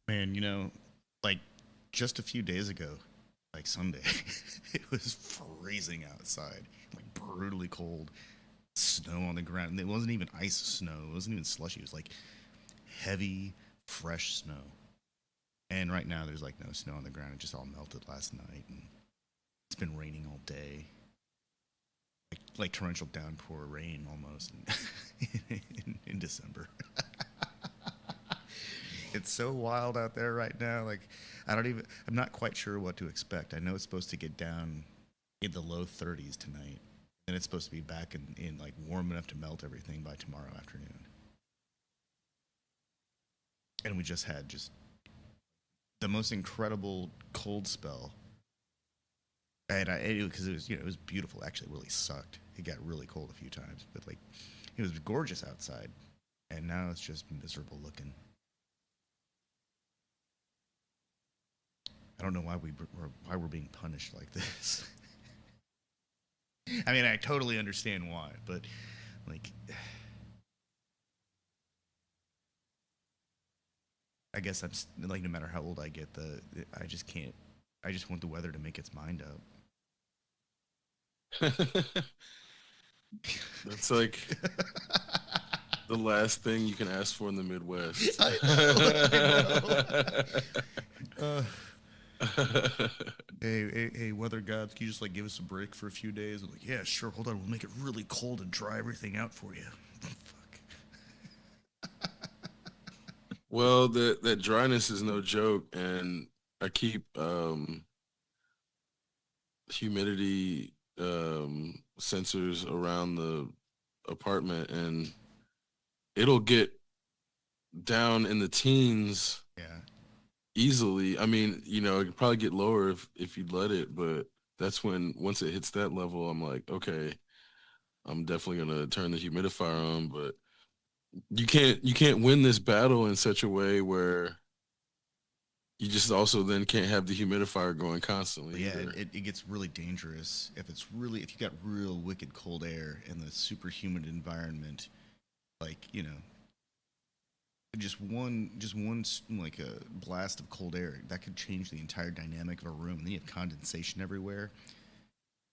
Man, like just a few days ago, like Sunday, it was freezing outside, like brutally cold, snow on the ground. And it wasn't even ice snow, it wasn't even slushy. It was like heavy, fresh snow. And right now, there's like no snow on the ground. It just all melted last night, and it's been raining all day, like torrential downpour rain almost in December. It's so wild out there right now. Like, I'm not quite sure what to expect. I know it's supposed to get down in the low 30s tonight, and it's supposed to be back in like warm enough to melt everything by tomorrow afternoon. And we just had just the most incredible cold spell. And because it was, it was beautiful. Actually, it really sucked. It got really cold a few times, but like, it was gorgeous outside, and now it's just miserable looking. I don't know why we're being punished like this. I mean, I totally understand why, but like, I guess like, no matter how old I get, I just can't. I just want the weather to make its mind up. That's like the last thing you can ask for in the Midwest. I know. Hey, weather gods, can you just like give us a break for a few days? I'm like, yeah, sure. Hold on, we'll make it really cold and dry everything out for you. Fuck. Well, that dryness is no joke, and I keep humidity sensors around the apartment, and it'll get down in the teens Yeah. easily. I mean, it could probably get lower if you'd let it, but that's when once it hits that level, I'm like, okay, I'm definitely gonna turn the humidifier on. But you can't win this battle in such a way where you just also then can't have the humidifier going constantly But yeah, either. it gets really dangerous if you got real wicked cold air in the super humid environment. Like, just one like a blast of cold air that could change the entire dynamic of a room. And then you have condensation everywhere.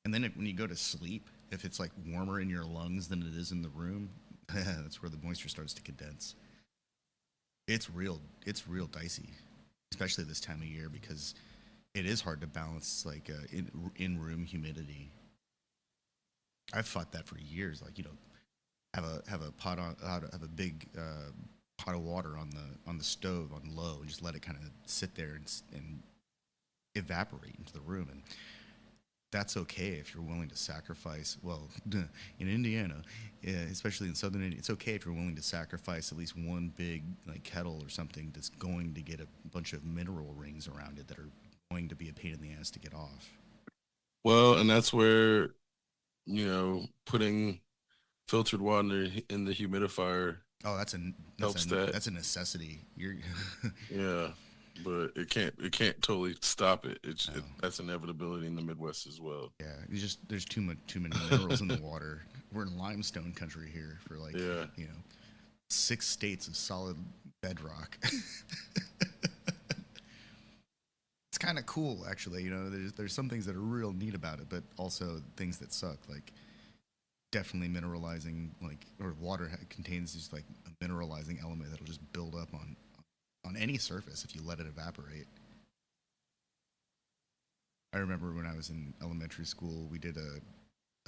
And then when you go to sleep, if it's like warmer in your lungs than it is in the room, that's where the moisture starts to condense. It's real dicey, especially this time of year because it is hard to balance like in room humidity. I've fought that for years. Like, have a pot on have a big pot of water on the stove on low and just let it kind of sit there and evaporate into the room. And that's okay if you're willing to sacrifice. Well, in Indiana, yeah, especially in southern India, it's okay if you're willing to sacrifice at least one big like kettle or something that's going to get a bunch of mineral rings around it that are going to be a pain in the ass to get off. Well, and that's where putting filtered water in the humidifier Oh, helps that. that's a necessity. You're Yeah, but it can't totally stop it. no, That's inevitability in the Midwest as well. yeah. There's too many minerals in the water. We're in limestone country here for like Yeah. 6 states of solid bedrock. It's kind of cool actually. There's some things that are real neat about it, but also things that suck. Like definitely mineralizing, like or water contains just like a mineralizing element that'll just build up on any surface if you let it evaporate. I remember when I was in elementary school, we did a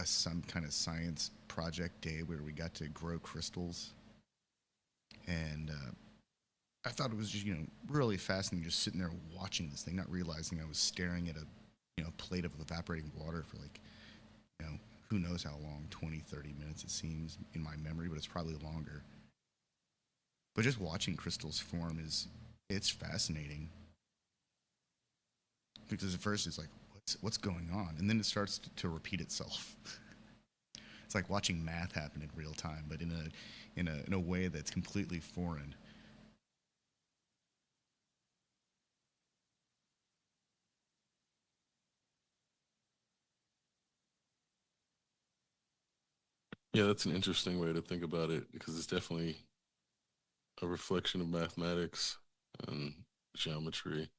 some kind of science project day where we got to grow crystals, and I thought it was just really fascinating, just sitting there watching this thing, not realizing I was staring at a plate of evaporating water for like you know who knows how long, 20, 30 minutes it seems in my memory, but it's probably longer. But just watching crystals form it's fascinating because at first it's like, what what's going on? And then it starts to repeat itself. It's like watching math happen in real time, but in a way that's completely foreign. Yeah, that's an interesting way to think about it because it's definitely a reflection of mathematics and geometry.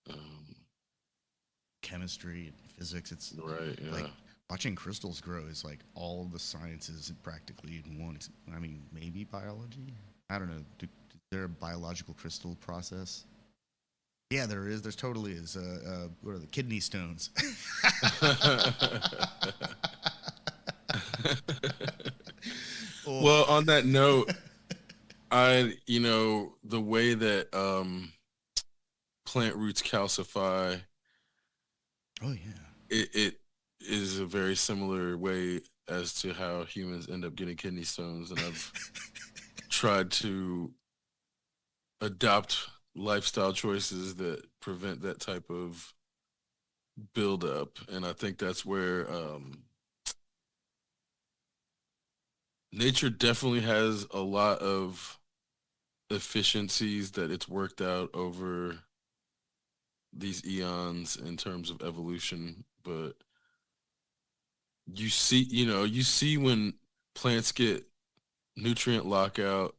Um, Chemistry and physics. It's right, like yeah. watching crystals grow is like all the sciences practically in one. I mean, maybe biology. I don't know. Is there a biological crystal process? Yeah, there is. There's totally is. What are the kidney stones? Oh, Well, on that note, the way that plant roots calcify, oh yeah. it is a very similar way as to how humans end up getting kidney stones. And I've tried to adopt lifestyle choices that prevent that type of buildup. And I think that's where nature definitely has a lot of efficiencies that it's worked out over these eons in terms of evolution. But you see when plants get nutrient lockout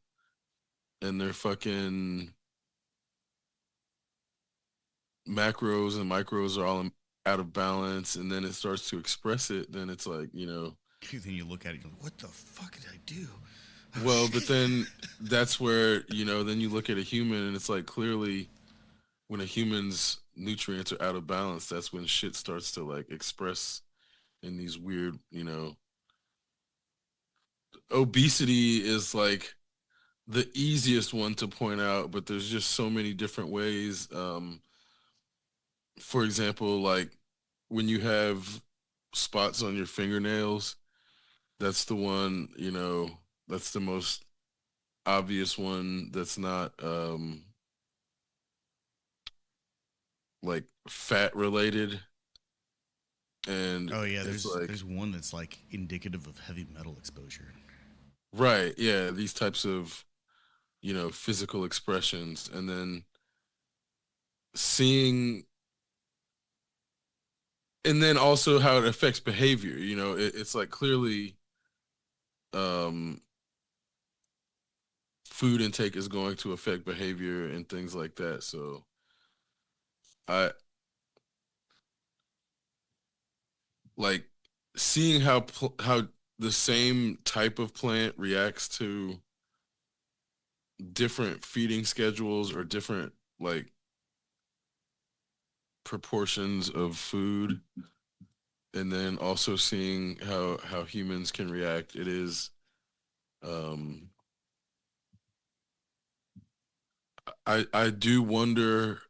and their fucking macros and micros are all out of balance, and then it starts to express it, then it's like, Then you look at it, you're like, what the fuck did I do? Oh well, but shit. then that's where, then you look at a human and it's like clearly when a human's nutrients are out of balance, that's when shit starts to like express in these weird, obesity is like the easiest one to point out, but there's just so many different ways. For example, like when you have spots on your fingernails, that's the one, that's the most obvious one that's not like fat related. And Oh yeah, it's there's like, there's one that's like indicative of heavy metal exposure. right, yeah, these types of, physical expressions. And then seeing, and then also how it affects behavior, it's like clearly um food intake is going to affect behavior and things like that. So I like seeing how the same type of plant reacts to different feeding schedules or different like proportions of food, and then also seeing how humans can react. It is um I do wonder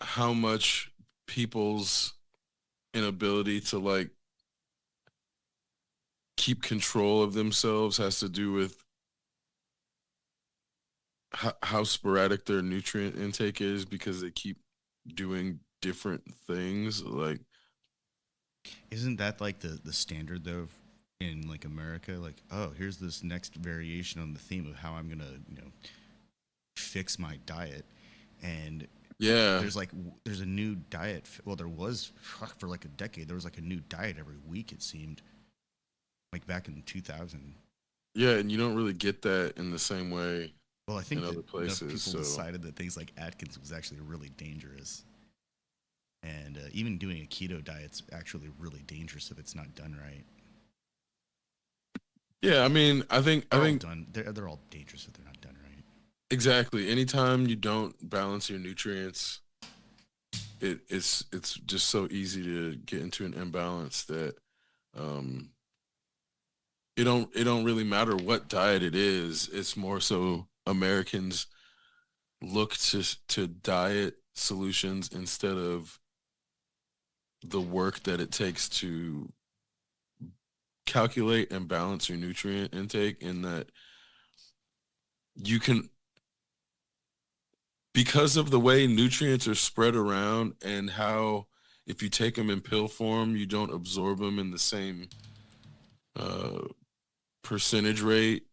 how much people's inability to like keep control of themselves has to do with how sporadic their nutrient intake is because they keep doing different things. Like, Isn't that like the standard though in like America? Like, oh, here's this next variation on the theme of how I'm gonna fix my diet, and yeah, there's a new diet. Well, there was for like a decade. There was like a new diet every week. It seemed like back in 2000. yeah, and you don't really get that in the same way Well, I in think that other enough places. people So, decided that things like Atkins was actually really dangerous, and even doing a keto diet's actually really dangerous if it's not done right. yeah, I mean, I They're all think done. They're all dangerous if they're not done right. exactly. Anytime you don't balance your nutrients, it's just so easy to get into an imbalance that um it don't really matter what diet it is. It's more so Americans look to diet solutions instead of the work that it takes to calculate and balance your nutrient intake, and that you can because of the way nutrients are spread around and how if you take them in pill form, you don't absorb them in the same uh, percentage rate,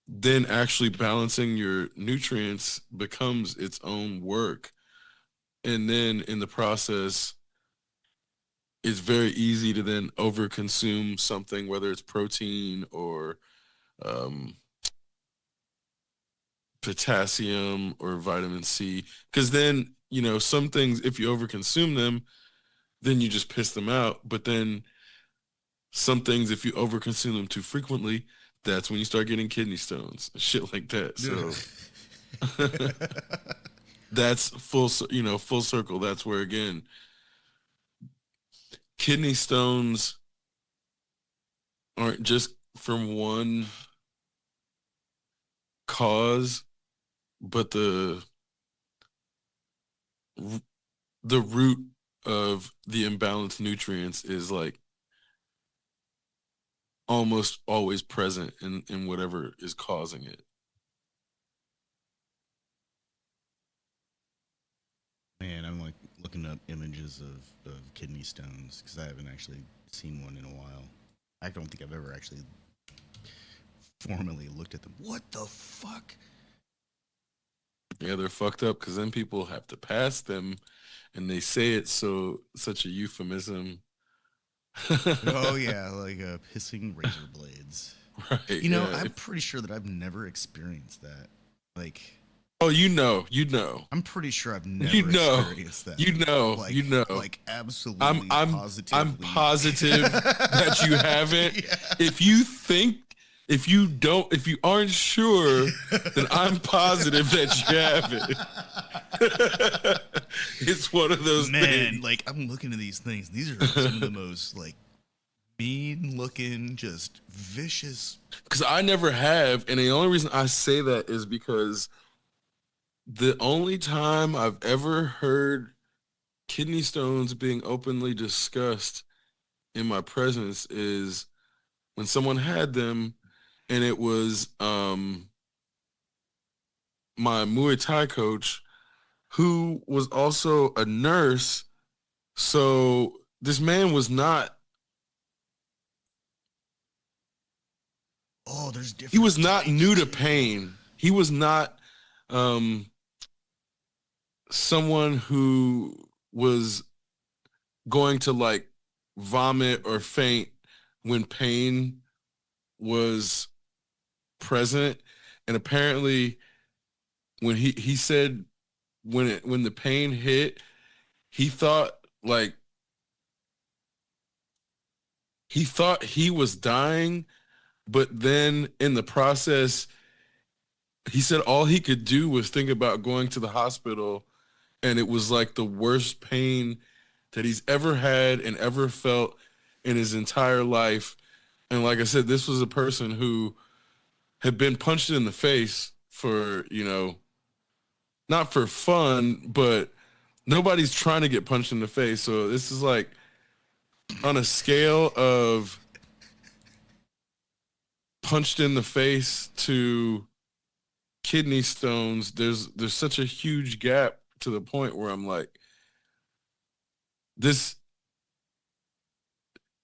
then actually balancing your nutrients becomes its own work. And then in the process, it's very easy to then overconsume something, whether it's protein or um, potassium or vitamin C. Because then, some things, if you overconsume them, then you just piss them out. But then some things, if you overconsume them too frequently, that's when you start getting kidney stones, shit like that. So that's full circle. That's where, again, kidney stones aren't just from one cause, but the root of the imbalanced nutrients is like almost always present in whatever is causing it. Man, I'm like looking up images of kidney stones because I haven't actually seen one in a while. I don't think I've ever actually formally looked at them. What the fuck? Yeah, they're fucked up because then people have to pass them and they say it such a euphemism. Oh yeah, like pissing razor blades. Right, You know, yeah. I'm pretty sure that I've never experienced that. Like, Oh, you know. I'm pretty sure I've You never know. experienced that. You know. Like, You know. like I'm absolutely, I'm I'm positively. positive that you haven't. Yeah. If you think if you aren't sure, then I'm positive that you haven't. It's one of those Man, things. like I'm looking at these things. These are some of the most like mean looking, just vicious. Because I never have, and the only reason I say that is because the only time I've ever heard kidney stones being openly discussed in my presence is when someone had them, and it was my Muay Thai coach who was also a nurse. So this man was not Oh, there's he different was not types new to too. pain. He was not um someone who was going to like vomit or faint when pain was present. And apparently when he said when the pain hit, he thought like he thought he was dying, but then in the process he said all he could do was think about going to the hospital, and it was like the worst pain that he's ever had and ever felt in his entire life. And like I said, this was a person who had been punched in the face for, not for fun, but nobody's trying to get punched in the face. So this is like on a scale of punched in the face to kidney stones, there's such a huge gap to the point where I'm like, this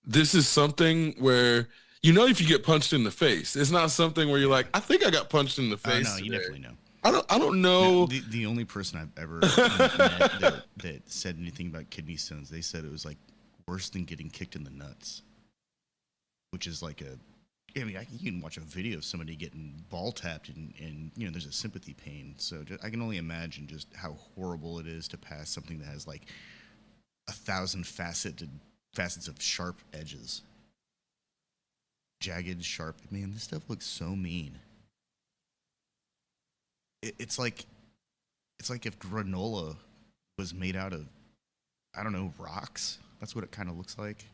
this is something where if you get punched in the face, it's not something where you're like, I think I got punched in the Oh face no, you today. definitely know. I don't No, know. the only person I've ever met that said anything about kidney stones, they said it was like worse than getting kicked in the nuts, which is like a. I mean, you can watch a video of somebody getting ball tapped, and there's a sympathy pain. So I can only imagine just how horrible it is to pass something that has like 1,000 facets of sharp edges, jagged, sharp. Man, this stuff looks so mean. It's like if granola was made out of, I don't know, rocks. That's what it kind of looks like,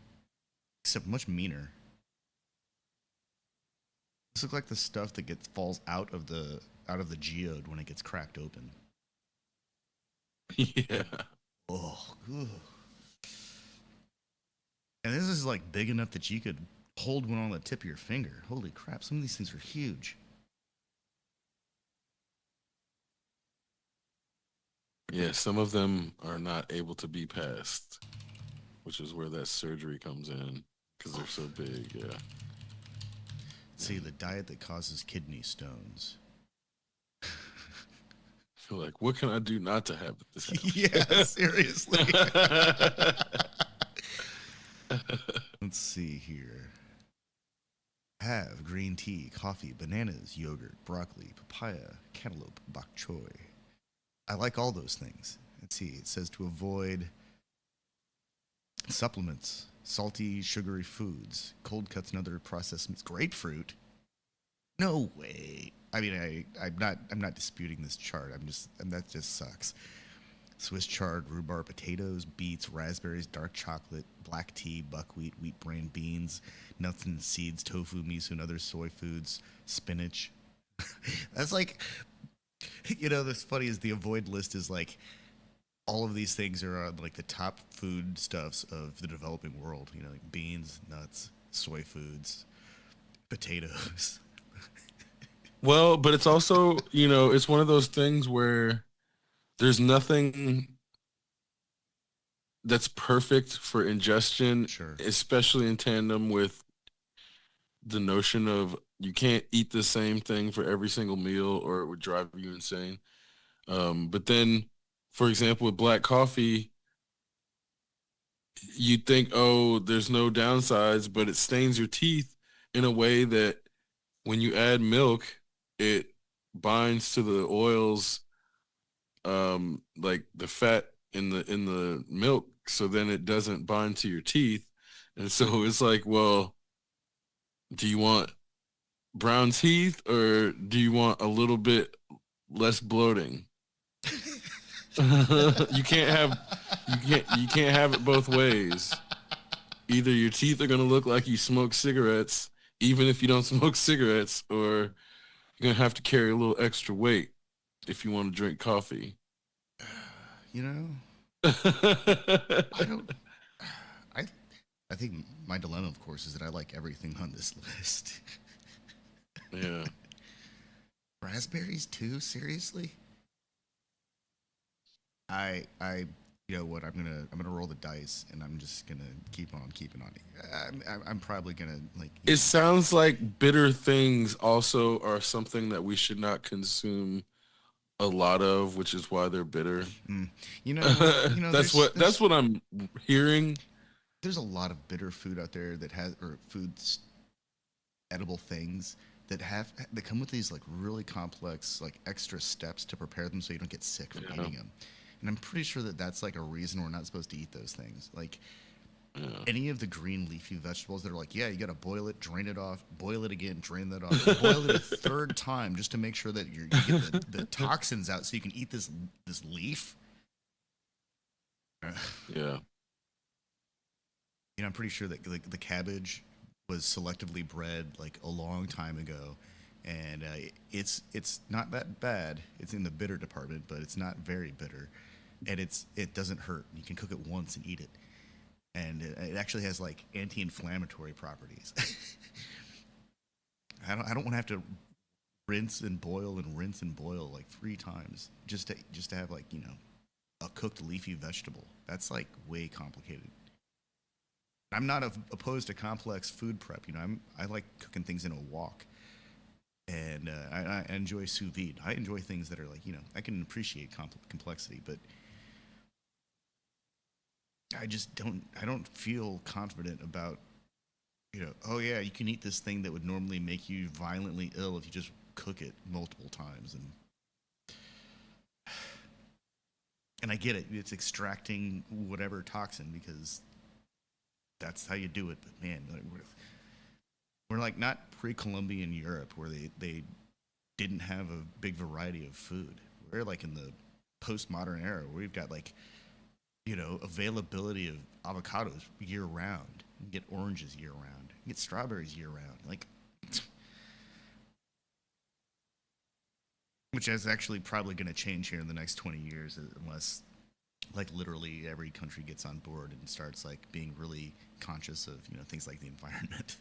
except much meaner. This looks like the stuff that gets falls out of the geode when it gets cracked open. Yeah. Oh, ugh. And this is like big enough that you could hold one on the tip of your finger. Holy crap! Some of these things are huge. Yeah, some of them are not able to be passed, which is where that surgery comes in because they're so big. Yeah. See, And the diet that causes kidney stones. you're like, what can I do not to have this Yeah, happen? seriously. Let's see here. Have green tea, coffee, bananas, yogurt, broccoli, papaya, cantaloupe, bok choy. I like all those things. Let's see. It says to avoid supplements, salty, sugary foods, cold cuts, and other processed meats. Grapefruit? No way. I mean, I'm not disputing this chart. That just sucks. Swiss chard, rhubarb, potatoes, beets, raspberries, dark chocolate, black tea, buckwheat, wheat bran, beans, nuts and seeds, tofu, miso, and other soy foods, spinach. That's like, that's funny is the avoid list is like all of these things are on like the top food stuffs of the developing world. Like beans, nuts, soy foods, potatoes. Well, but it's also, it's one of those things where there's nothing that's perfect for ingestion, Sure. especially in tandem with the notion of you can't eat the same thing for every single meal or it would drive you insane. But then, for example, with black coffee, you think, oh, there's no downsides, but it stains your teeth in a way that when you add milk, it binds to the oils, like the fat in the milk, so then it doesn't bind to your teeth. And so it's like, well, do you want brown teeth or do you want a little bit less bloating? You can't have it both ways. Either your teeth are gonna look like you smoke cigarettes, even if you don't smoke cigarettes, or you're gonna have to carry a little extra weight if you want to drink coffee. you know, I don't. I I think my dilemma, of course, is that I like everything on this list. Yeah. Raspberries too? Seriously? I you know what? I'm gonna roll the dice, and I'm just gonna keep on keeping on. I'm probably gonna like It sounds like bitter things also are something that we should not consume a lot of, which is why they're bitter. mm, that's what that's there's what I'm hearing. there's a lot of bitter food out there that has or foods edible things that come with these like really complex like extra steps to prepare them so you don't get sick from Yeah, eating them. And I'm pretty sure that that's like a reason we're not supposed to eat those things. Like yeah. any of the green leafy vegetables that are like, yeah, you got to boil it, drain it off, boil it again, drain that off, boil it a third time just to make sure that you get the toxins out so you can eat this leaf. Yeah. I'm pretty sure that the cabbage was selectively bred like a long time ago, and it's not that bad. It's in the bitter department, but it's not very bitter, and it doesn't hurt. You can cook it once and eat it, and it actually has like anti-inflammatory properties. I don't want to have to rinse and boil like three times just to have like a cooked leafy vegetable. That's like way complicated. I'm not opposed to complex food prep. I like cooking things in a wok, and I enjoy sous vide. I enjoy things that are like I can appreciate complexity, but I just don't. I don't feel confident about Oh yeah, you can eat this thing that would normally make you violently ill if you just cook it multiple times, and I get it. It's extracting whatever toxin because that's how you do it. But man, like, we're like not pre-Columbian Europe where they didn't have a big variety of food. We're like in the postmodern era where we've got like availability of avocados year round. You can get oranges year round. You get strawberries year round. Like, which is actually probably going to change here in the next 20 years unless like literally every country gets on board and starts like being really conscious of things like the environment.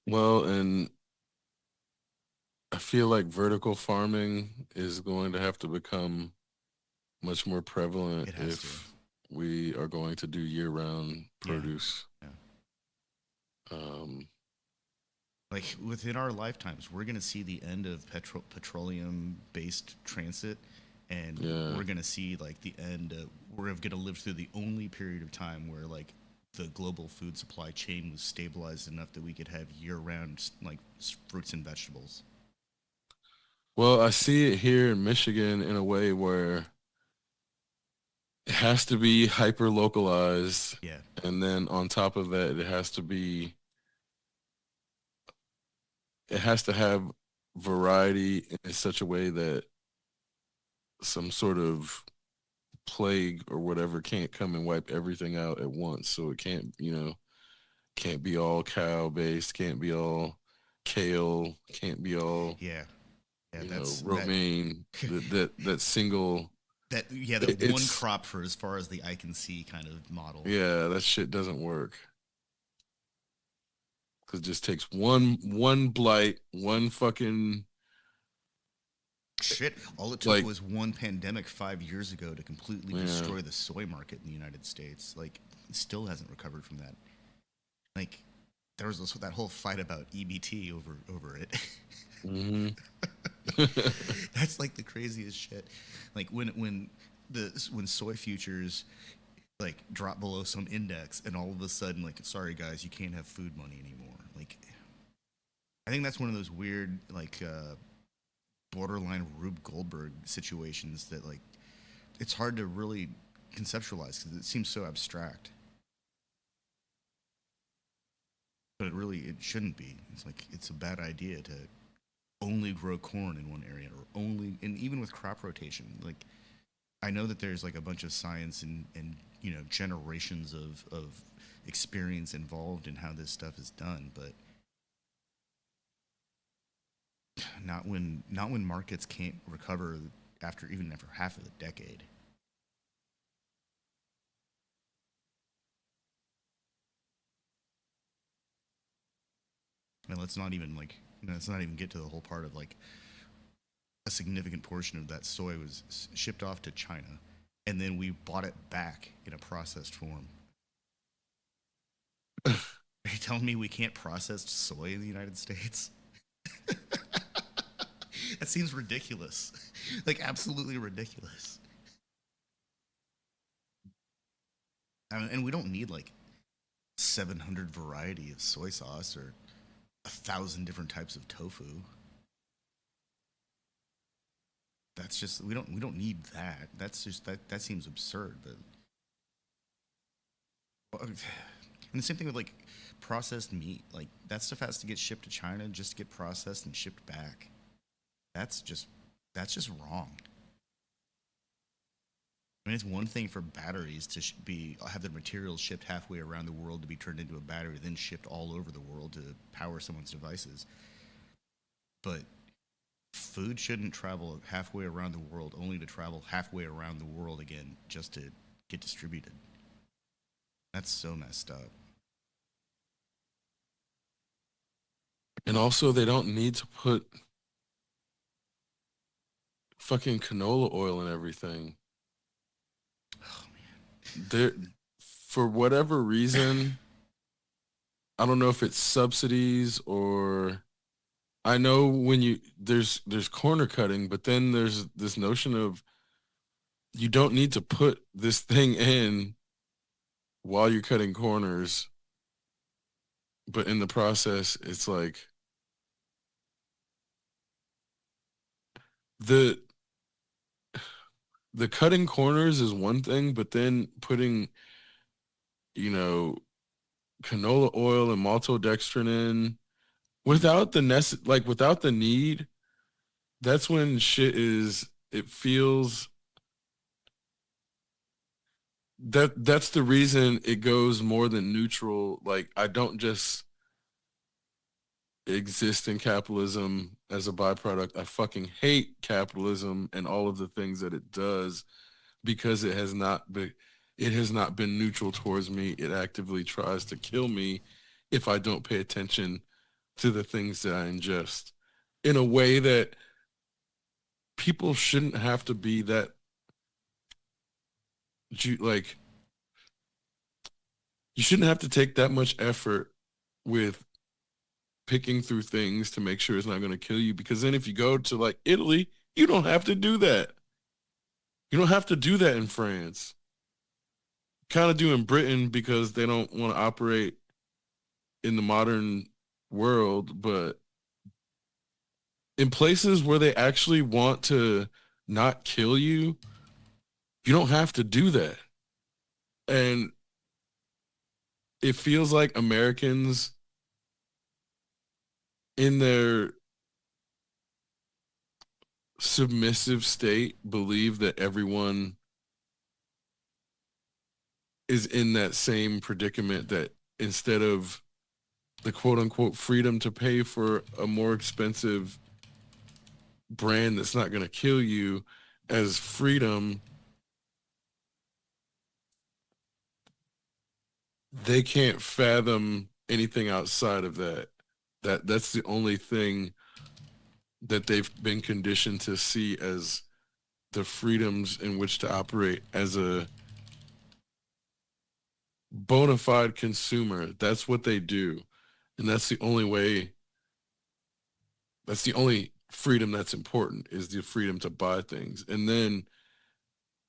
Well, and feel like vertical farming is going to have to become much more prevalent It has to. if we are going to do year-round Yeah. produce. Yeah. Um, Like within our lifetimes, we're going to see the end of petroleum based transit, and yeah. we're going to see like the end of, we're going to live through the only period of time where like the global food supply chain was stabilized enough that we could have year round like fruits and vegetables. Well, I see it here in Michigan in a way where it has to be hyper localized, Yeah. and then on top of that, it has to have variety in such a way that some sort of plague or whatever can't come and wipe everything out at once. So it can't, can't be all cow based, can't be all kale, can't be all, Yeah. Yeah. That's that. romaine. That single, That yeah, that one it's crop for as far as the eye can see kind of model. yeah, that shit doesn't work because it just takes one blight, one fucking Shit, all it took like was one pandemic 5 years ago to completely yeah. destroy the soy market in the United States. Like, it still hasn't recovered from that. Like, there was that whole fight about EBT over it. Hmm. That's like the craziest shit. Like when soy futures like drop below some index, and all of a sudden, like, sorry guys, you can't have food money anymore. Like, I think that's one of those weird like borderline Rube Goldberg situations that like it's hard to really conceptualize because it seems so abstract. But it shouldn't be. It's like it's a bad idea to only grow corn in one area or only, and even with crop rotation. Like I know that there's like a bunch of science and generations of experience involved in how this stuff is done, but not when markets can't recover after half of a decade. And let's not even like let's not even get to the whole part of like a significant portion of that soy was shipped off to China, and then we bought it back in a processed form. Are you telling me we can't process soy in the United States? That seems ridiculous. Like absolutely ridiculous. I mean, and we don't need like 700 variety of soy sauce or 1,000 different types of tofu. That's just we don't need that. That's just that seems absurd. But and the same thing with like processed meat. Like that stuff has to get shipped to China just to get processed and shipped back. That's just that's just wrong. I mean, it's one thing for batteries to be have their materials shipped halfway around the world to be turned into a battery, then shipped all over the world to power someone's devices. But food shouldn't travel halfway around the world only to travel halfway around the world again just to get distributed. That's so messed up. And also they don't need to put fucking canola oil in everything. Oh man. There, for whatever reason, I don't know if it's subsidies or I know when there's corner cutting, but then there's this notion of you don't need to put this thing in while you're cutting corners, but in the process, it's like the the cutting corners is one thing, but then putting, you know, canola oil and maltodextrin in without without the need, that's when shit is it feels that's the reason it goes more than neutral. Like I don't just exist in capitalism as a byproduct. I fucking hate capitalism and all of the things that it does because it has not been neutral towards me. It actively tries to kill me if I don't pay attention to the things that I ingest. in a way that people shouldn't have to be that like you shouldn't have to take that much effort with picking through things to make sure it's not going to kill you, because then if you go to like Italy, you don't have to do that. You don't have to do that in France. Kind of do in Britain because they don't want to operate in the modern world, but in places where they actually want to not kill you, you don't have to do that. And it feels like Americans in their submissive state believe that everyone is in that same predicament, that instead of the quote unquote freedom to pay for a more expensive brand that's not going to kill you as freedom, they can't fathom anything outside of that. That's the only thing that they've been conditioned to see as the freedoms in which to operate as a bona fide consumer. That's what they do. And that's the only way, that's the only freedom that's important, is the freedom to buy things. And then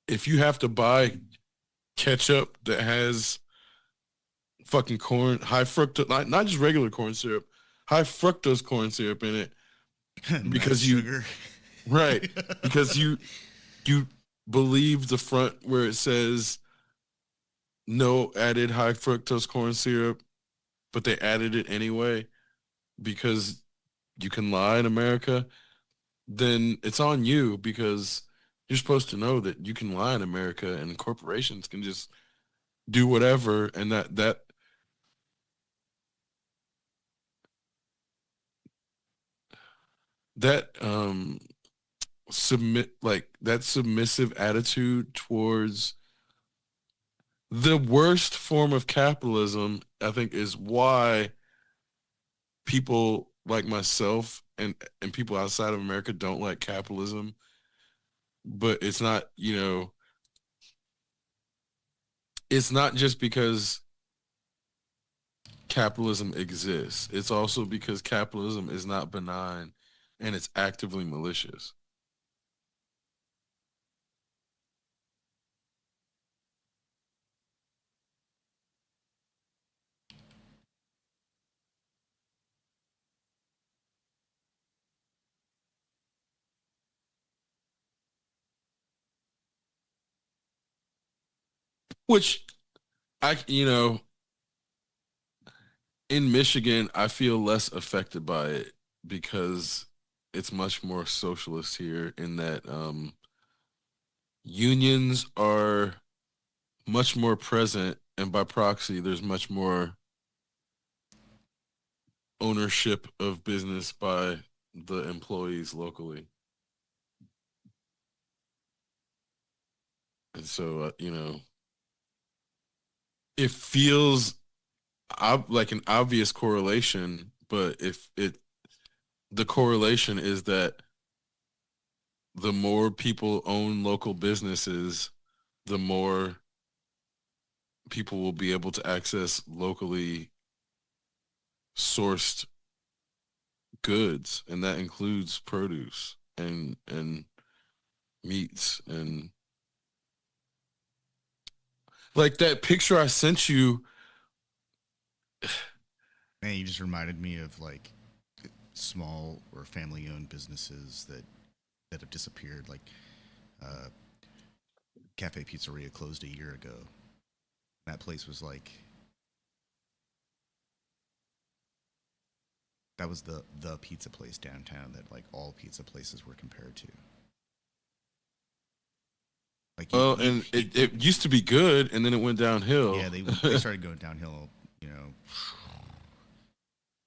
if you have to buy ketchup that has fucking corn, high fructose, not just regular corn syrup, high fructose corn syrup in it, Nice because you, sugar. right, because you believe the front where it says no added high fructose corn syrup, but they added it anyway because you can lie in America, then it's on you, because you're supposed to know that you can lie in America and corporations can just do whatever, and that that submissive attitude towards the worst form of capitalism, I think, is why people like myself and people outside of America don't like capitalism. But it's not, it's not just because capitalism exists. It's also because capitalism is not benign and it's actively malicious. Which in Michigan, I feel less affected by it because it's much more socialist here, in that unions are much more present, and by proxy, there's much more ownership of business by the employees locally. And so, it feels like an obvious correlation, but if it, the correlation is that the more people own local businesses, the more people will be able to access locally sourced goods, and that includes produce and meats. And like that picture I sent you, Man, you just reminded me of like small or family owned businesses that have disappeared. Like uh, Cafe Pizzeria closed a year ago. That place was like, that was the pizza place downtown that like all pizza places were compared to. Like well, and it used to be good, and then it went downhill. yeah, they started going downhill. You know,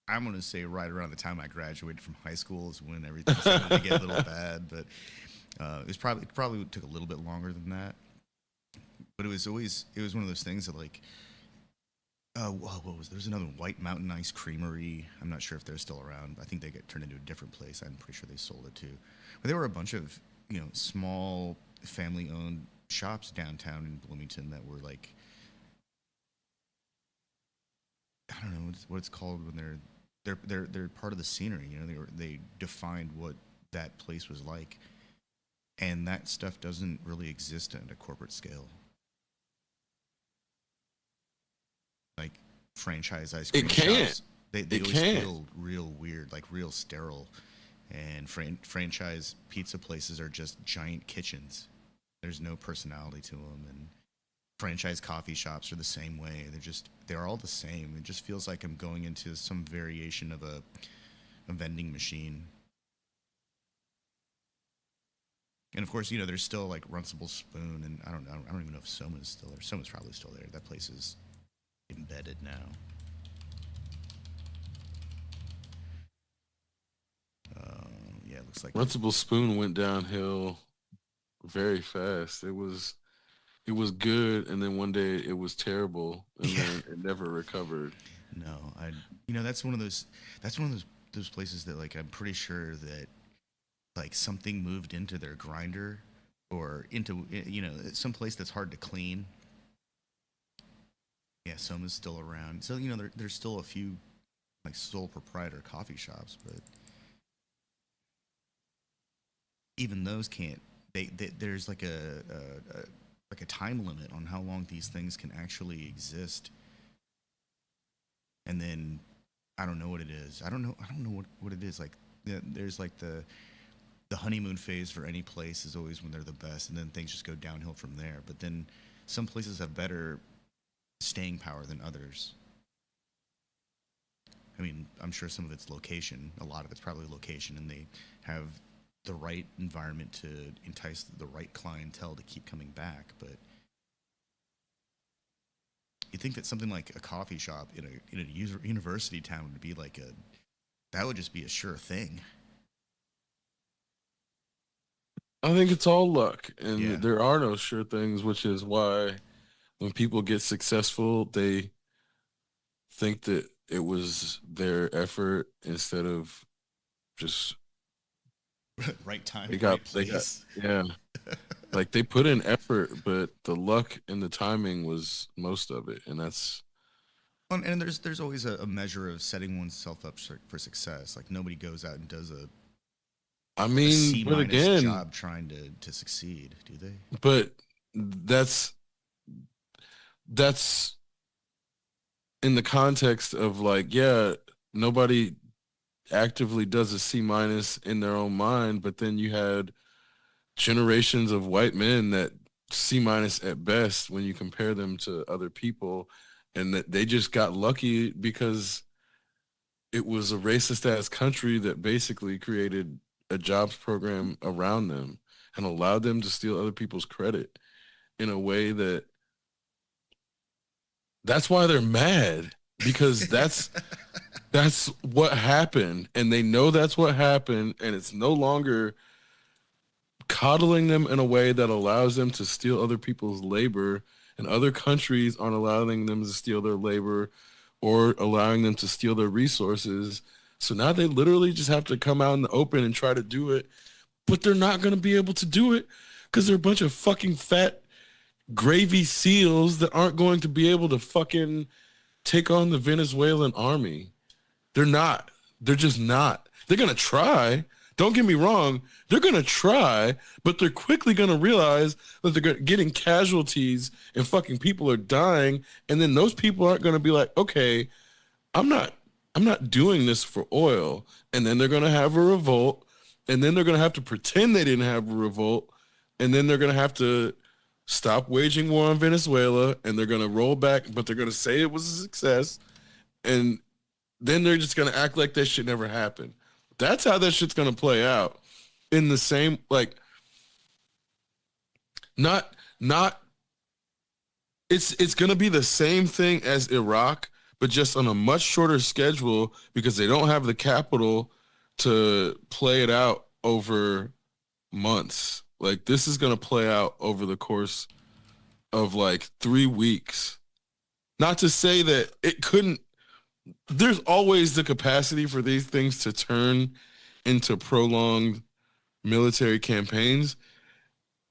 I'm gonna say right around the time I graduated from high school is when everything started to get a little bad. But it probably took a little bit longer than that. But it was one of those things that like what was there's another White Mountain Ice Creamery. I'm not sure if they're still around. I think they get turned into a different place. I'm pretty sure they sold it too. But there were a bunch of small family owned shops downtown in Bloomington that were like, I don't know what it's called when they're part of the scenery. They defined what that place was like, and that stuff doesn't really exist at a corporate scale. Like franchise ice It cream can't. shops, they It always can't. feel real weird, like real sterile. And franchise pizza places are just giant kitchens. There's no personality to them, and franchise coffee shops are the same way. They're all the same. It just feels like I'm going into some variation of a vending machine. And of course, there's still like Runcible Spoon, and I don't even know if Soma's still there. Soma's probably still there. That place is embedded now. Yeah, it looks like Runcible Spoon went downhill very fast. It was good, and then one day it was terrible, and yeah. then it never recovered. No, that's one of those places that like I'm pretty sure that like something moved into their grinder or into some place that's hard to clean. Yeah, Soma's still around. So there's still a few like sole proprietor coffee shops, but even those can't. There's like a time limit on how long these things can actually exist, and then I don't know what it is. I don't know what it is. Like there's like the honeymoon phase for any place is always when they're the best, and then things just go downhill from there. But then some places have better staying power than others. I mean, I'm sure some of it's location. A lot of it's probably location, and they have the right environment to entice the right clientele to keep coming back. But you think that something like a coffee shop in a university town would be like a that would just be a sure thing. I think it's all luck, Yeah. and there are no sure things, which is why when people get successful, they think that it was their effort instead of just Right time, they got right they got place. yeah. Like they put in effort, but the luck and the timing was most of it, and that's And there's always a measure of setting oneself up for success. Like nobody goes out and does I a mean, C but minus again, job trying to succeed, do they? but that's in the context of like, yeah, nobody actively does a C minus in their own mind, but then you had generations of white men that C minus at best when you compare them to other people, and that they just got lucky because it was a racist ass country that basically created a jobs program around them and allowed them to steal other people's credit in a way that's why they're mad, because that's what happened, and they know that's what happened, and it's no longer coddling them in a way that allows them to steal other people's labor, and other countries aren't allowing them to steal their labor or allowing them to steal their resources. So now they literally just have to come out in the open and try to do it, but they're not going to be able to do it because they're a bunch of fucking fat gravy seals that aren't going to be able to fucking take on the Venezuelan army. They're not. They're just not. They're going to try. Don't get me wrong. They're going to try, but they're quickly going to realize that they're getting casualties and fucking people are dying. And then those people aren't going to be like, okay, I'm not, I'm not doing this for oil. And then they're going to have a revolt. And then they're going to have to pretend they didn't have a revolt. And then they're going to have to stop waging war on Venezuela. And they're going to roll back, but they're going to say it was a success. And then they're just gonna act like that shit never happened. That's how that shit's gonna play out. In the same, like, not it's gonna be the same thing as Iraq, but just on a much shorter schedule because they don't have the capital to play it out over months. Like this is gonna play out over the course of like 3 weeks. Not to say that it couldn't. There's always the capacity for these things to turn into prolonged military campaigns,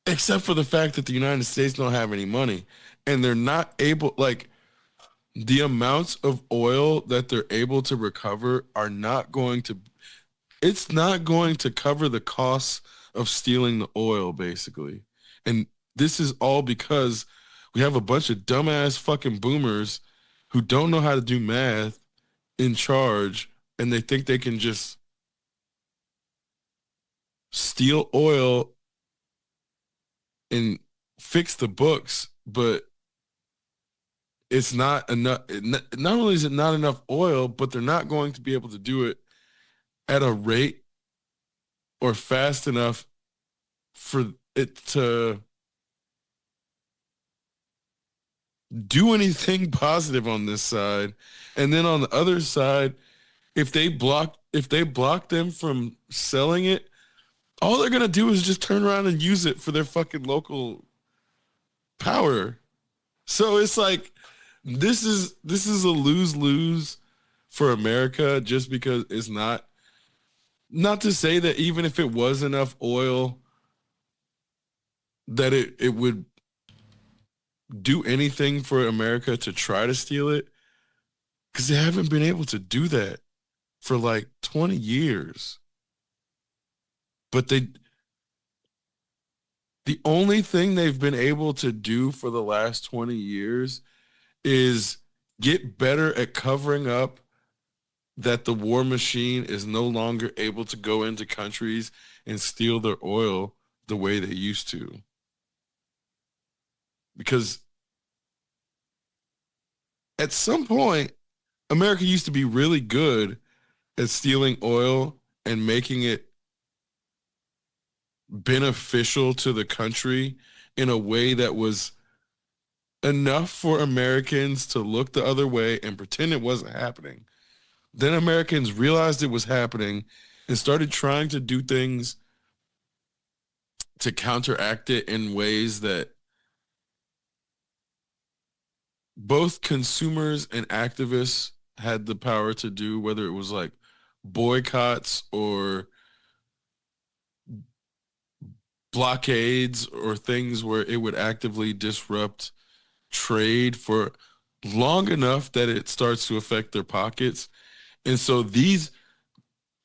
except for the fact that the United States don't have any money and they're not able, like, the amounts of oil that they're able to recover are not going to, it's not going to cover the costs of stealing the oil, basically. And this is all because we have a bunch of dumbass fucking boomers who don't know how to do math in charge, and they think they can just steal oil and fix the books, but it's not enough. Not only is it not enough oil, but they're not going to be able to do it at a rate or fast enough for it to do anything positive on this side. And then on the other side, if they block them from selling it, all they're gonna do is just turn around and use it for their fucking local power. So it's like this is a lose-lose for America, just because it's not to say that even if it was enough oil that it would do anything for America to try to steal it, because they haven't been able to do that for like 20 years. But the only thing they've been able to do for the last 20 years is get better at covering up that the war machine is no longer able to go into countries and steal their oil the way they used to. Because at some point, America used to be really good at stealing oil and making it beneficial to the country in a way that was enough for Americans to look the other way and pretend it wasn't happening. Then Americans realized it was happening and started trying to do things to counteract it in ways that both consumers and activists had the power to do, whether it was like boycotts or blockades or things where it would actively disrupt trade for long enough that it starts to affect their pockets. And so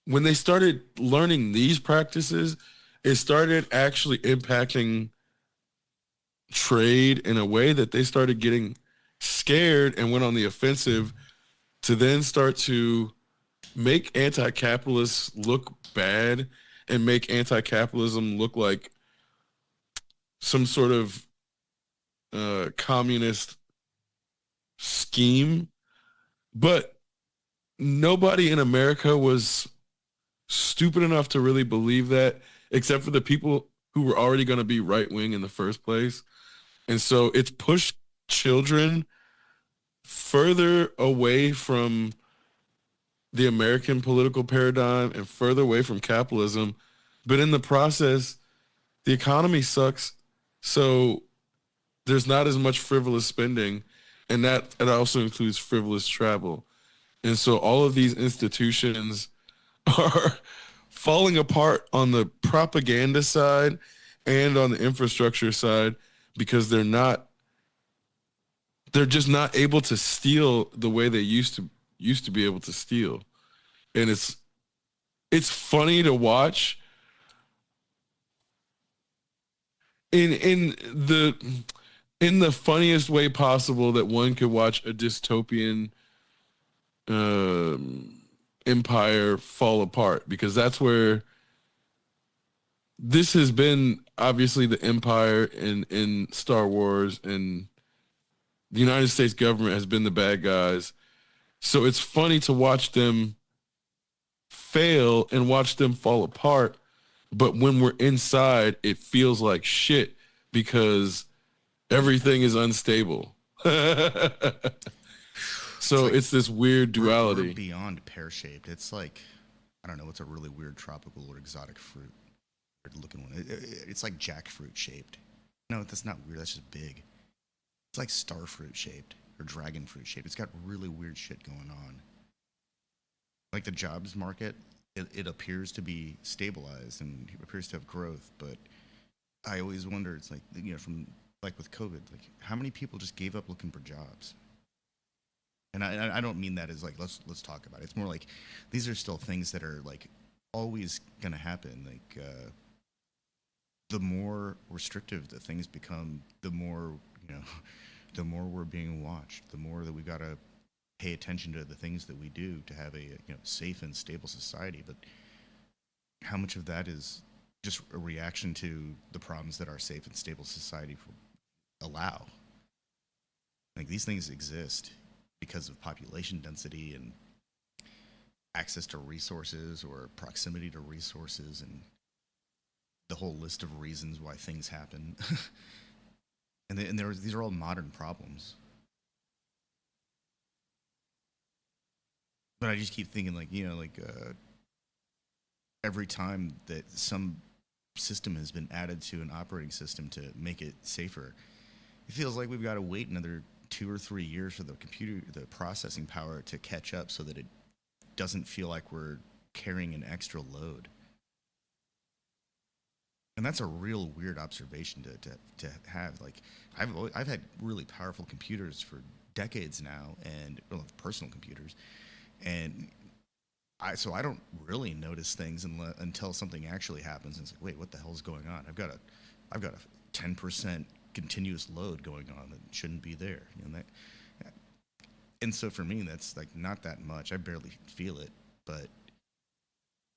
when they started learning these practices, it started actually impacting trade in a way that they started getting scared and went on the offensive to then start to make anti-capitalists look bad and make anti-capitalism look like some sort of communist scheme. But nobody in America was stupid enough to really believe that, except for the people who were already going to be right wing in the first place. And so it's pushed children further away from the American political paradigm and further away from capitalism. But in the process, the economy sucks. So there's not as much frivolous spending. And that it also includes frivolous travel. And so all of these institutions are falling apart on the propaganda side and on the infrastructure side because they're just not able to steal the way they used to be able to steal. And it's funny to watch in the in the funniest way possible that one could watch a dystopian um, empire fall apart, because that's where this has been. Obviously the empire in Star Wars, and the United States government has been the bad guys. So it's funny to watch them fail and watch them fall apart. But when we're inside, it feels like shit because everything is unstable. It's So like it's this weird we're duality. beyond pear shaped. It's like I don't know. It's a really weird tropical or exotic fruit. Weird looking one. It's like jackfruit shaped. No, that's not weird. That's just big. It's like star fruit shaped or dragon fruit shape. It's got really weird shit going on. Like the jobs market, it appears to be stabilized and appears to have growth, but I always wonder. It's like, from like with COVID, like how many people just gave up looking for jobs? And I don't mean that as like let's talk about it. It's more like these are still things that are like always gonna happen. Like the more restrictive the things become, the more you know, the more we're being watched. The more that we gotta pay attention to the things that we do to have a safe and stable society. But how much of that is just a reaction to the problems that our safe and stable society allow? Like these things exist because of population density and access to resources or proximity to resources and the whole list of reasons why things happen. These are all modern problems. But I just keep thinking, like, every time that some system has been added to an operating system to make it safer, it feels like we've got to wait another 2 or 3 years for the processing power to catch up so that it doesn't feel like we're carrying an extra load. And that's a real weird observation to have. Like, I've had really powerful computers for decades now, and personal computers, and I don't really notice things until something actually happens. And it's like, wait, what the hell is going on? I've got a 10% continuous load going on that shouldn't be there. And so for me, that's like not that much. I barely feel it, but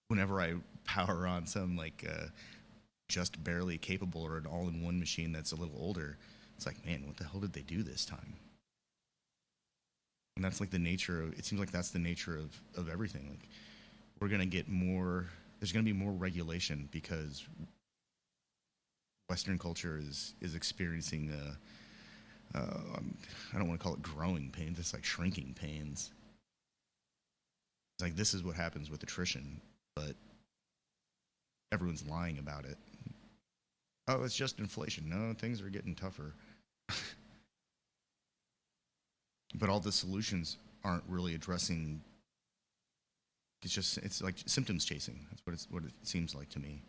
whenever I power on some like just barely capable or an all-in-one machine that's a little older, it's like, man, what the hell did they do this time? And that's like the nature of it. Seems like that's the nature of everything. Like we're gonna get more. There's gonna be more regulation because Western culture is experiencing I don't want to call it growing pains. It's like shrinking pains. It's like this is what happens with attrition, but everyone's lying about it. Oh, it's just inflation. No, things are getting tougher. But all the solutions aren't really addressing. It's like symptoms chasing. That's what it seems like to me.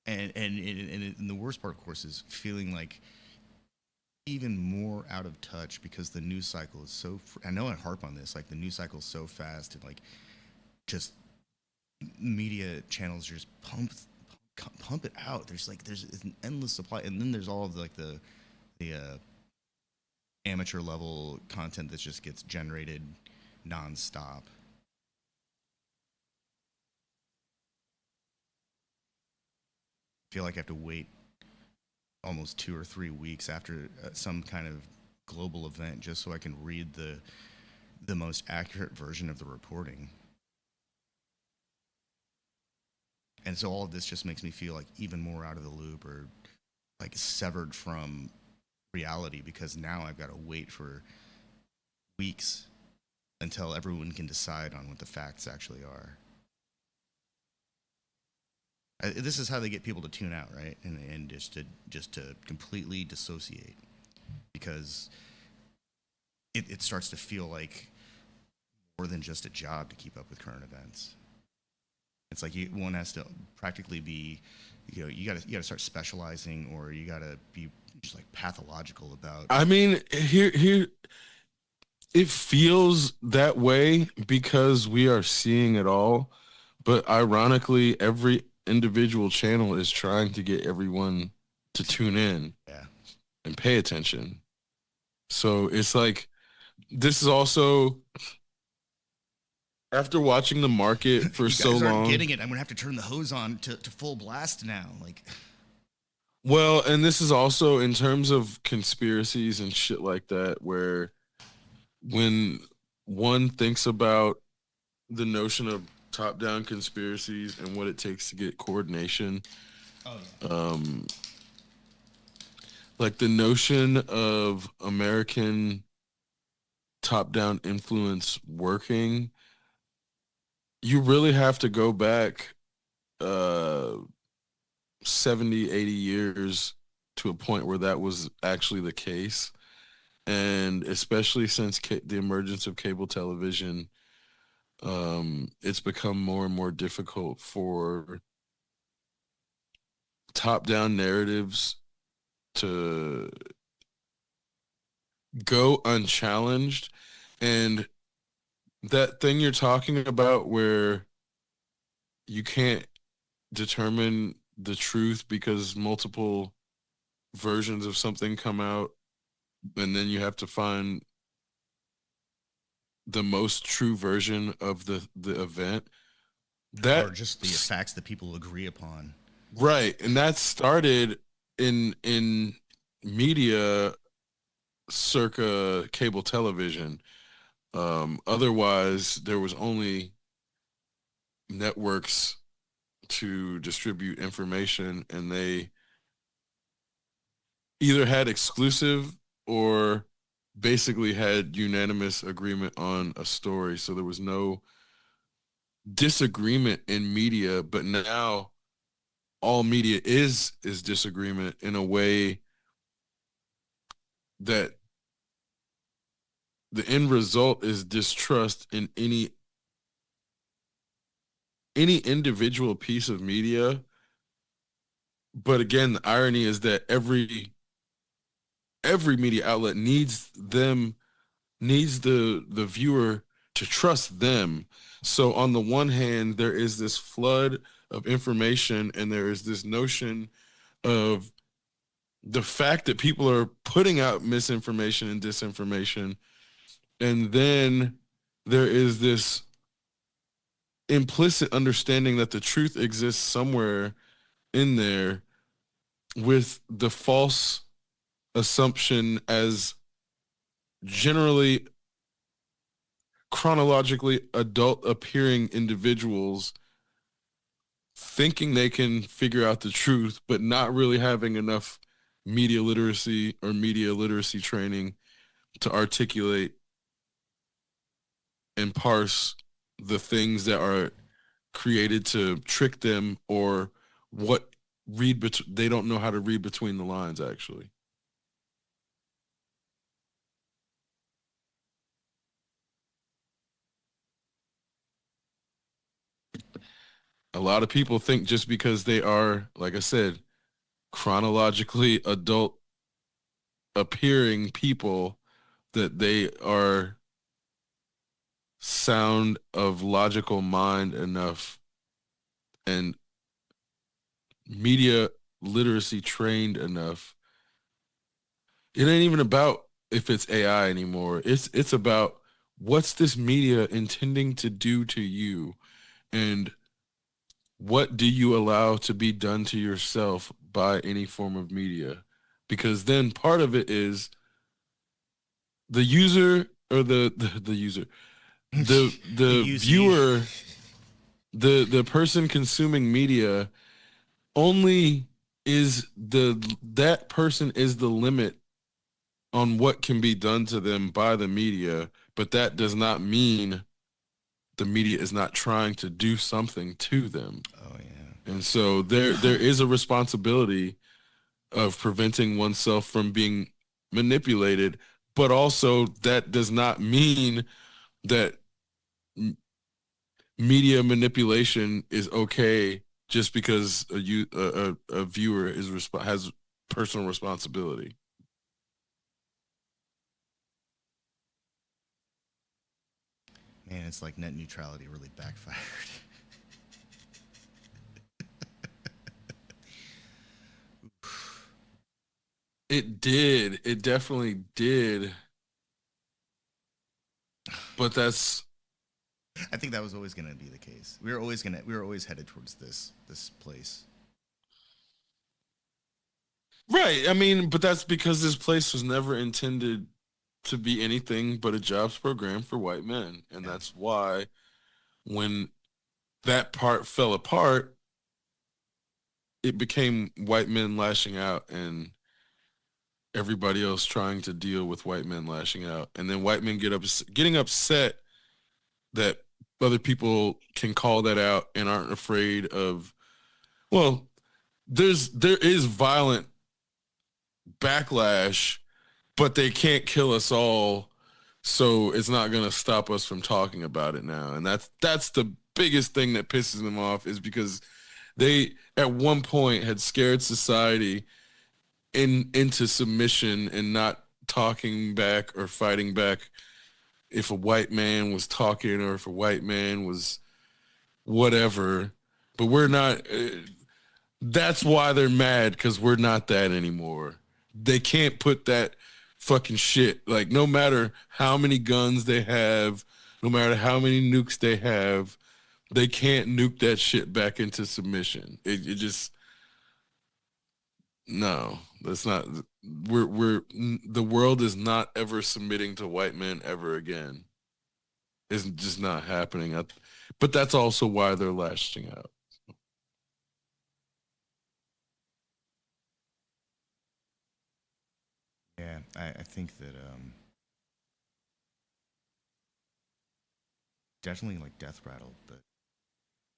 And the worst part, of course, is feeling like even more out of touch because the news cycle is so. I know I harp on this. Like the news cycle is so fast and like just media channels just pump it out. There's an endless supply, and then there's all of the amateur level content that just gets generated nonstop. I feel like I have to wait almost 2 or 3 weeks after some kind of global event just so I can read the most accurate version of the reporting. And so all of this just makes me feel like even more out of the loop or like severed from reality because now I've got to wait for weeks until everyone can decide on what the facts actually are. This is how they get people to tune out, right? And just to completely dissociate because it starts to feel like more than just a job to keep up with current events. It's like one has to practically be, you got to start specializing, or you got to be just like pathological about. I mean, here it feels that way because we are seeing it all, but ironically, every individual channel is trying to get everyone to tune in Yeah, and pay attention. So it's like this is also after watching the market for you so guys aren't long. getting it. I'm gonna have to turn the hose on to full blast now. Like, Well, and this is also in terms of conspiracies and shit like that, where when one thinks about the notion of top-down conspiracies and what it takes to get coordination, oh yeah, um, like the notion of American top-down influence working, you really have to go back uh 70, 80 years to a point where that was actually the case. And especially since the emergence of cable television, it's become more and more difficult for top-down narratives to go unchallenged. And that thing you're talking about where you can't determine the truth because multiple versions of something come out and then you have to find the most true version of the event, Or that just the facts that people agree upon. right, and that started in media circa cable television. Otherwise there was only networks to distribute information, and they either had exclusive or basically had unanimous agreement on a story. So there was no disagreement in media, but now all media is disagreement in a way that the end result is distrust in any individual piece of media. But again, the irony is that every media outlet needs the viewer to trust them. So on the one hand, there is this flood of information, and there is this notion of the fact that people are putting out misinformation and disinformation, and then there is this implicit understanding that the truth exists somewhere in there, with the false assumption as generally chronologically adult appearing individuals thinking they can figure out the truth, but not really having enough media literacy or media literacy training to articulate and parse the things that are created to trick them, or what they don't know how to read between the lines actually. A lot of people think just because they are, like I said, chronologically adult appearing people, that they are sound of logical mind enough and media literacy trained enough. It ain't even about if it's AI anymore. It's about what's this media intending to do to you, and what do you allow to be done to yourself by any form of media? Because then part of it is the user, or the user, The the UC. viewer, the person consuming media only is that person is the limit on what can be done to them by the media, but that does not mean the media is not trying to do something to them. Oh yeah. And so there is a responsibility of preventing oneself from being manipulated, but also that does not mean that media manipulation is okay just because a viewer has personal responsibility. Man, it's like net neutrality really backfired. It did. It definitely did. But that's I think that was always going to be the case. We were always headed towards this place. right. I mean, but that's because this place was never intended to be anything but a jobs program for white men. And Yeah. that's why when that part fell apart, it became white men lashing out and everybody else trying to deal with white men lashing out. And then white men getting upset that other people can call that out and aren't afraid of, well, there is violent backlash, but they can't kill us all, so it's not going to stop us from talking about it now. And that's the biggest thing that pisses them off, is because they at one point had scared society into submission and not talking back or fighting back if a white man was talking, or if a white man was whatever. But we're not. That's why they're mad, because we're not that anymore. They can't put that fucking shit. Like, no matter how many guns they have, no matter how many nukes they have, they can't nuke that shit back into submission. It just, no. That's not. We're the world is not ever submitting to white men ever again. It's just not happening. But that's also why they're lashing out. Yeah, I think that definitely like death rattle, but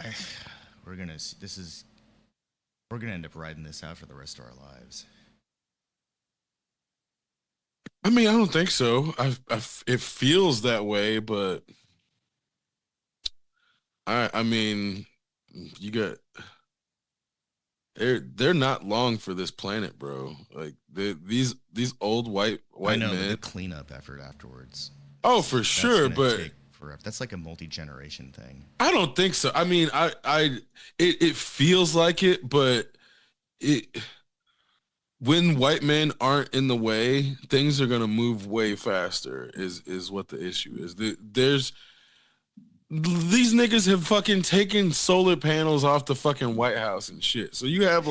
I, we're gonna this is we're gonna end up riding this out for the rest of our lives. I mean, I don't think so. It feels that way, but I mean, you got they're not long for this planet, bro. Like these old I white know, but the men. cleanup effort afterwards, Oh, for that's sure, gonna but take forever. That's like a multi-generation thing. I don't think so. I mean, it feels like it, but it when white men aren't in the way, things are gonna move way faster. Is what the issue is. There's these niggas have fucking taken solar panels off the fucking White House and shit. So you have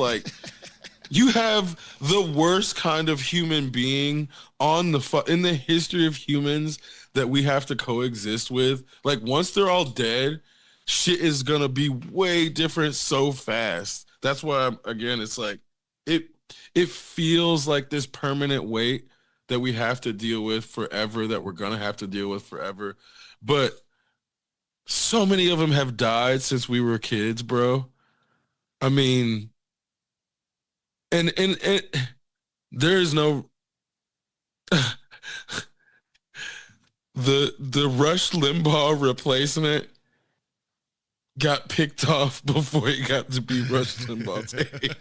the worst kind of human being on in the history of humans that we have to coexist with. Like, once they're all dead, shit is gonna be way different so fast. That's why again, it's like it it feels like this permanent weight that we have to deal with forever, that we're gonna have to deal with forever. But so many of them have died since we were kids, bro. I mean, and there is no the Rush Limbaugh replacement got picked off before he got to be Rush Limbaugh's age.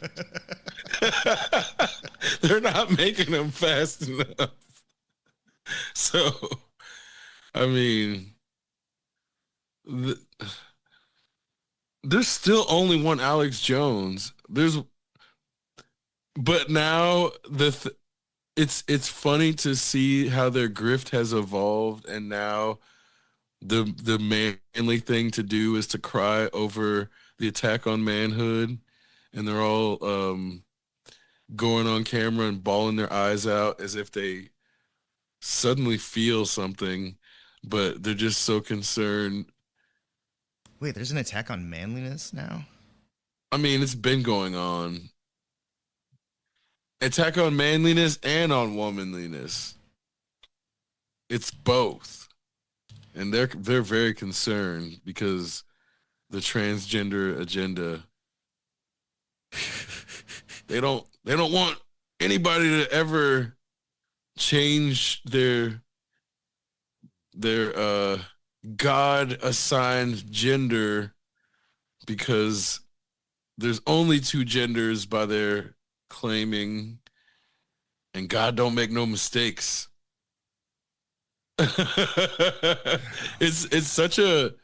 They're not making him fast enough. So, I mean, th- there's still only one Alex Jones. But now it's funny to see how their grift has evolved, and now the manly thing to do is to cry over the attack on manhood, and they're all going on camera and bawling their eyes out as if they suddenly feel something, but they're just so concerned. Wait, there's an attack on manliness now. I mean, it's been going on. Attack on manliness and on womanliness. It's both. And they're very concerned because the transgender agenda, they don't want anybody to ever change their God assigned gender, because there's only two genders by their claiming, and God don't make no mistakes. It's such a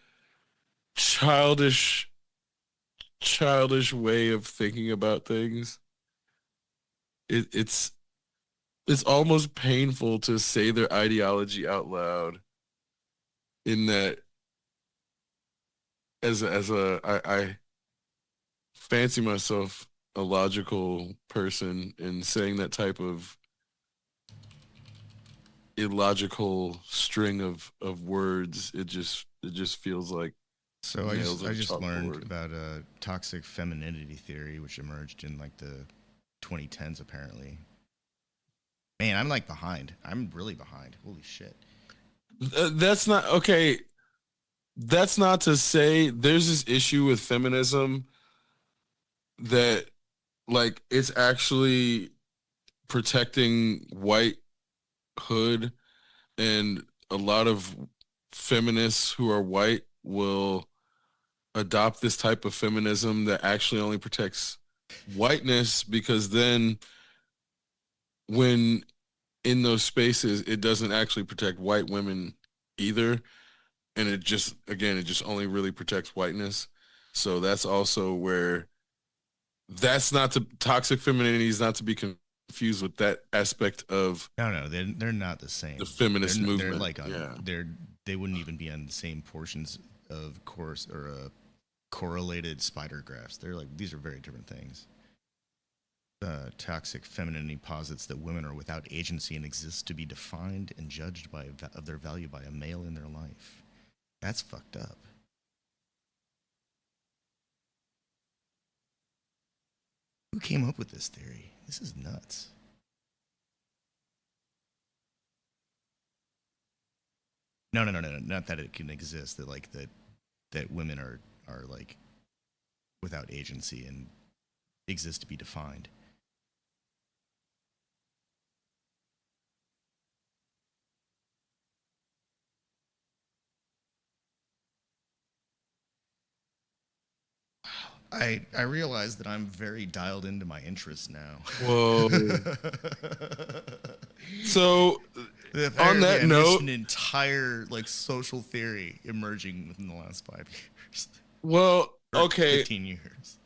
childish childish way of thinking about things. It's almost painful to say their ideology out loud, in that I fancy myself a logical person, and saying that type of illogical string of words, it just feels like So nails I on a just learned chalkboard. about a toxic femininity theory which emerged in like the 2010s apparently. Man, I'm like behind. I'm really behind. Holy shit. That's not okay. That's not to say there's this issue with feminism that, like, it's actually protecting whitehood, and a lot of feminists who are white will adopt this type of feminism that actually only protects whiteness, because then when in those spaces it doesn't actually protect white women either, and it just only really protects whiteness. So that's also where that's not to toxic femininity is not to be confused with that aspect of No, they're not the same. the feminist movement. They're like yeah. they wouldn't even be on the same portions of course or correlated spider graphs. They're like these are very different things. Toxic femininity posits that women are without agency and exist to be defined and judged by of their value by a male in their life. That's fucked up. Who came up with this theory? This is nuts. No, not that it can exist. That like that women are like without agency and exist to be defined. I realize that I'm very dialed into my interests now. Whoa. So on that note, an entire like social theory emerging within the last 5 years. Well, okay. 15 years.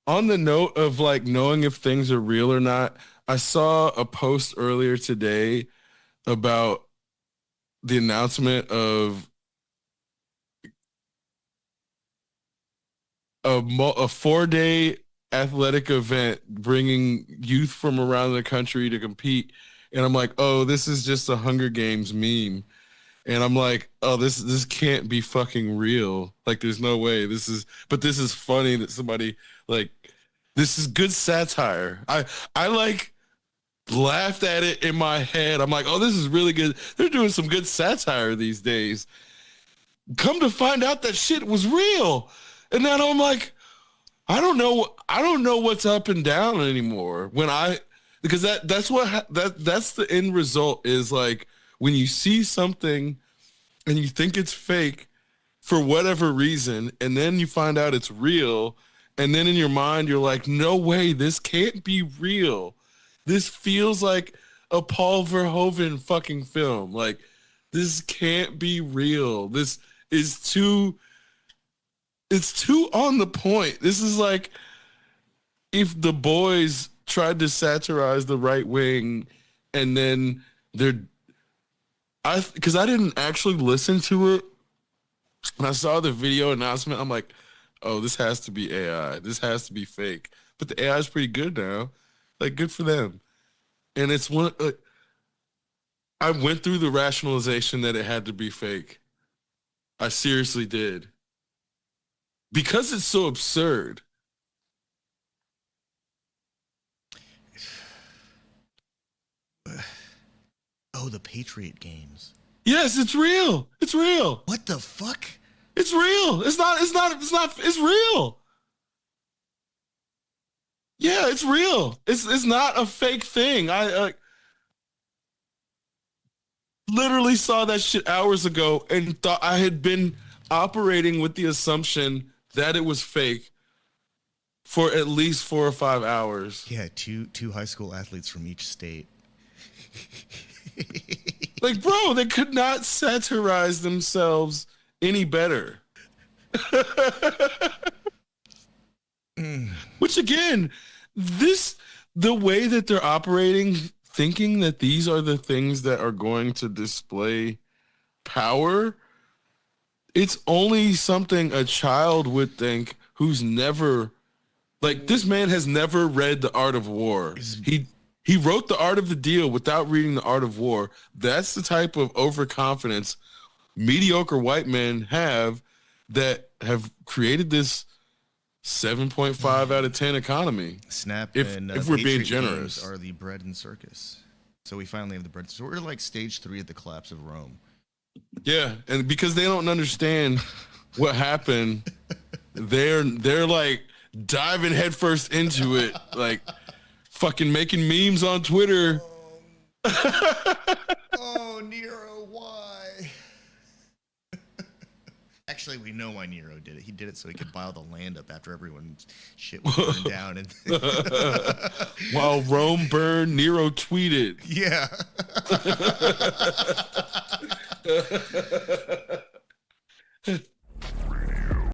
On the note of like knowing if things are real or not, I saw a post earlier today about the announcement of a 4-day athletic event bringing youth from around the country to compete. And I'm like, oh, this is just a Hunger Games meme. And I'm like, oh, this can't be fucking real. Like, there's no way. This is funny that somebody like, this is good satire. I like laughed at it in my head. I'm like, oh, this is really good. They're doing some good satire these days. Come to find out that shit was real. And then I'm like, I don't know what's up and down anymore. Because that's the end result is like when you see something and you think it's fake for whatever reason, and then you find out it's real, and then in your mind you're like, no way, this can't be real. This feels like a Paul Verhoeven fucking film. Like, this can't be real. This is it's too on the point. This is like if the boys tried to satirize the right wing and then because I didn't actually listen to it. When I saw the video announcement, I'm like, oh, this has to be AI. This has to be fake. But the AI is pretty good now. Like, good for them. And it's I went through the rationalization that it had to be fake. I seriously did. Because it's so absurd. Oh, the Patriot games. Yes, it's real. It's real. What the fuck? It's real. It's real. Yeah, it's real. It's not a fake thing. I literally saw that shit hours ago and thought I had been operating with the assumption that it was fake for at least 4 or 5 hours. Yeah, two high school athletes from each state. Like, bro, they could not satirize themselves any better. Which again, the way that they're operating, thinking that these are the things that are going to display power, it's only something a child would think who's never, like, this man has never read The Art of War. He wrote The Art of the Deal without reading The Art of War. That's the type of overconfidence mediocre white men have that have created this 7.5 out of 10 economy. Snap if we're being generous, are the bread and circus. So we finally have the bread. So we're like stage 3 of the collapse of Rome. Yeah, and because they don't understand what happened, they're like diving headfirst into it, like fucking making memes on Twitter. Oh, Nero, why? Actually, we know why Nero did it. He did it so he could buy all the land up after everyone's shit was burned down. And while Rome burned, Nero tweeted. Yeah.